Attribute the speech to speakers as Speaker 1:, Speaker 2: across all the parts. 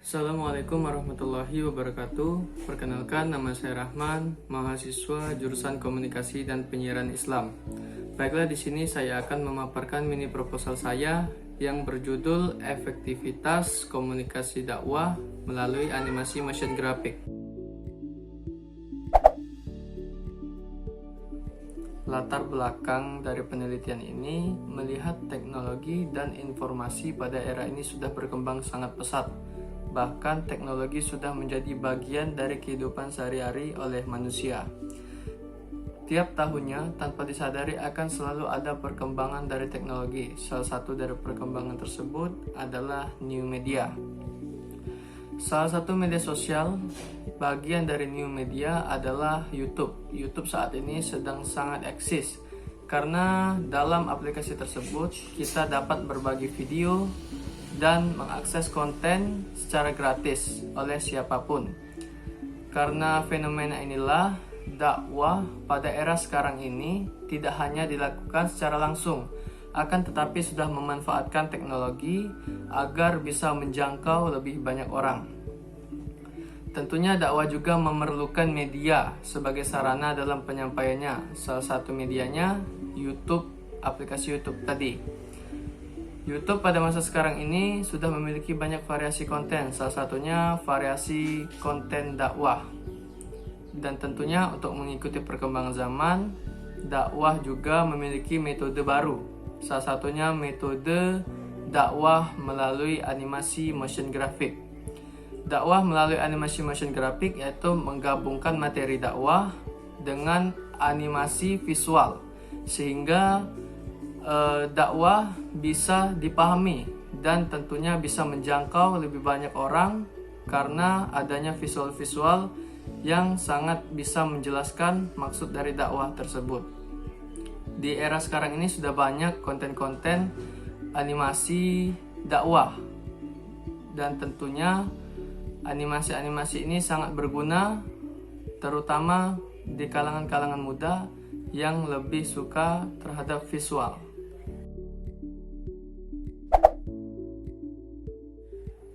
Speaker 1: Assalamualaikum warahmatullahi wabarakatuh. Perkenalkan, nama saya Rahman, mahasiswa jurusan Komunikasi dan Penyiaran Islam. Baiklah, di sini saya akan memaparkan mini proposal saya yang berjudul Efektivitas Komunikasi Dakwah melalui Animasi Motion Graphic. Latar belakang dari penelitian ini melihat teknologi dan informasi pada era ini sudah berkembang sangat pesat. Bahkan teknologi sudah menjadi bagian dari kehidupan sehari-hari oleh manusia. Tiap tahunnya tanpa disadari akan selalu ada perkembangan dari teknologi. Salah satu dari perkembangan tersebut adalah new media. Salah satu media sosial bagian dari new media adalah YouTube. YouTube saat ini sedang sangat eksis karena dalam aplikasi tersebut kita dapat berbagi video dan mengakses konten secara gratis oleh siapapun. Karena fenomena inilah dakwah pada era sekarang ini tidak hanya dilakukan secara langsung, akan tetapi sudah memanfaatkan teknologi agar bisa menjangkau lebih banyak orang. Tentunya dakwah juga memerlukan media sebagai sarana dalam penyampaiannya. Salah satu medianya YouTube, aplikasi YouTube tadi. YouTube pada masa sekarang ini sudah memiliki banyak variasi konten, salah satunya variasi konten dakwah. Dan tentunya untuk mengikuti perkembangan zaman, dakwah juga memiliki metode baru. Salah satunya metode dakwah melalui animasi motion graphic. Dakwah melalui animasi motion graphic yaitu menggabungkan materi dakwah dengan animasi visual sehingga dakwah bisa dipahami dan tentunya bisa menjangkau lebih banyak orang karena adanya visual-visual yang sangat bisa menjelaskan maksud dari dakwah tersebut. Di era sekarang ini sudah banyak konten-konten animasi dakwah dan tentunya animasi-animasi ini sangat berguna terutama di kalangan-kalangan muda yang lebih suka terhadap visual.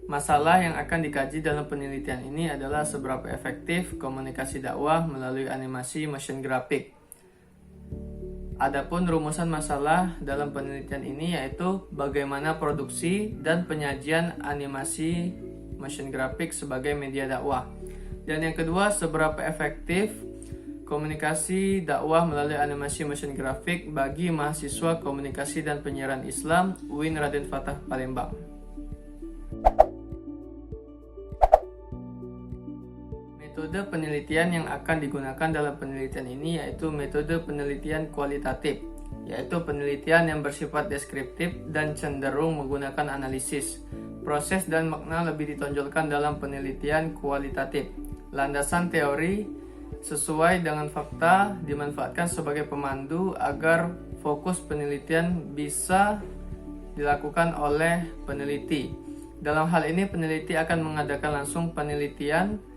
Speaker 1: Masalah yang akan dikaji dalam penelitian ini adalah seberapa efektif komunikasi dakwah melalui animasi motion graphic. Adapun rumusan masalah dalam penelitian ini yaitu bagaimana produksi dan penyajian animasi motion graphic sebagai media dakwah. Dan yang kedua, seberapa efektif komunikasi dakwah melalui animasi motion graphic bagi mahasiswa Komunikasi dan Penyiaran Islam UIN Raden Fatah Palembang. Metode penelitian yang akan digunakan dalam penelitian ini yaitu metode penelitian kualitatif, yaitu penelitian yang bersifat deskriptif dan cenderung menggunakan analisis. Proses dan makna lebih ditonjolkan dalam penelitian kualitatif. Landasan teori sesuai dengan fakta dimanfaatkan sebagai pemandu agar fokus penelitian bisa dilakukan oleh peneliti. Dalam hal ini peneliti akan mengadakan langsung penelitian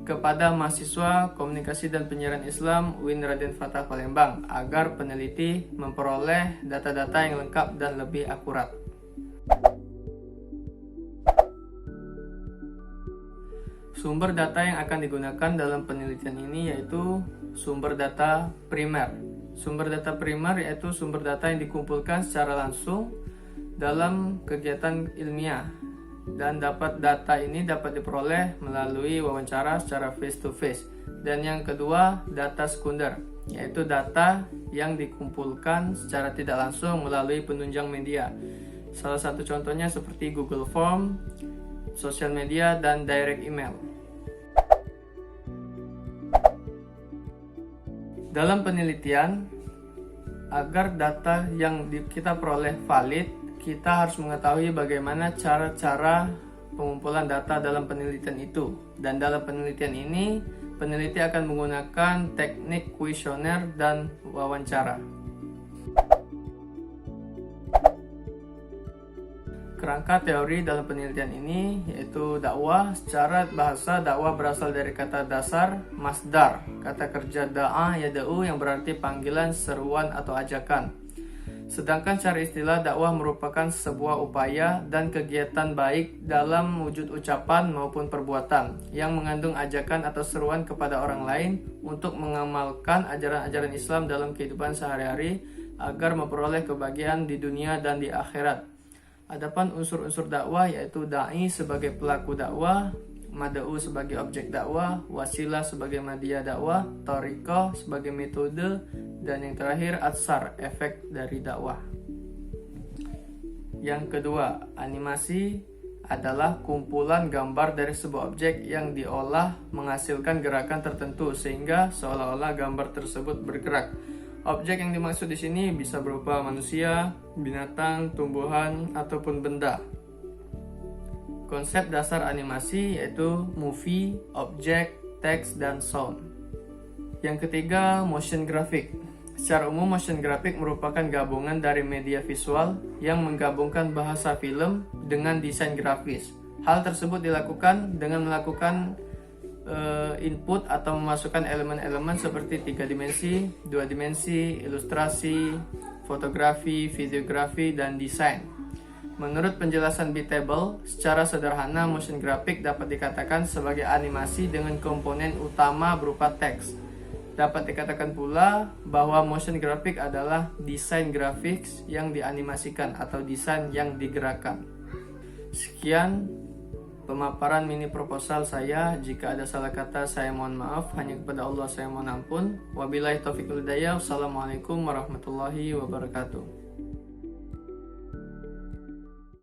Speaker 1: kepada mahasiswa Komunikasi dan Penyiaran Islam UIN Raden Fatah Palembang agar peneliti memperoleh data-data yang lengkap dan lebih akurat. Sumber data yang akan digunakan dalam penelitian ini yaitu sumber data primer. Sumber data primer yaitu sumber data yang dikumpulkan secara langsung dalam kegiatan ilmiah dan data ini dapat diperoleh melalui wawancara secara face to face. Dan yang kedua, data sekunder, yaitu data yang dikumpulkan secara tidak langsung melalui penunjang media. Salah satu contohnya seperti Google Form, sosial media, dan direct email. Dalam penelitian, agar data yang kita peroleh valid, kita harus mengetahui bagaimana cara-cara pengumpulan data dalam penelitian itu. Dan dalam penelitian ini, peneliti akan menggunakan teknik kuesioner dan wawancara. Kerangka teori dalam penelitian ini yaitu dakwah. Secara bahasa, dakwah berasal dari kata dasar masdar, kata kerja da'a yada'u yang berarti panggilan, seruan atau ajakan. Sedangkan secara istilah, dakwah merupakan sebuah upaya dan kegiatan baik dalam wujud ucapan maupun perbuatan yang mengandung ajakan atau seruan kepada orang lain untuk mengamalkan ajaran-ajaran Islam dalam kehidupan sehari-hari agar memperoleh kebahagiaan di dunia dan di akhirat. Adapun unsur-unsur dakwah yaitu dai sebagai pelaku dakwah, mad'u sebagai objek dakwah, wasilah sebagai media dakwah, thariqah sebagai metode, dan yang terakhir atsar, efek dari dakwah. Yang kedua, animasi adalah kumpulan gambar dari sebuah objek yang diolah menghasilkan gerakan tertentu sehingga seolah-olah gambar tersebut bergerak. Objek yang dimaksud di sini bisa berupa manusia, binatang, tumbuhan, ataupun benda. Konsep dasar animasi yaitu movie, object, text, dan sound. Yang ketiga, motion graphic. Secara umum, motion graphic merupakan gabungan dari media visual yang menggabungkan bahasa film dengan desain grafis. Hal tersebut dilakukan dengan melakukan input atau memasukkan elemen-elemen seperti 3 dimensi, 2 dimensi, ilustrasi, fotografi, videografi, dan desain. Menurut penjelasan Beatable, secara sederhana motion graphic dapat dikatakan sebagai animasi dengan komponen utama berupa teks. Dapat dikatakan pula bahwa motion graphic adalah desain grafis yang dianimasikan atau desain yang digerakkan. Sekian pemaparan mini proposal saya. Jika ada salah kata saya mohon maaf, hanya kepada Allah saya mohon ampun. Wabillahi taufiq wal hidayah. Wassalamualaikum warahmatullahi wabarakatuh.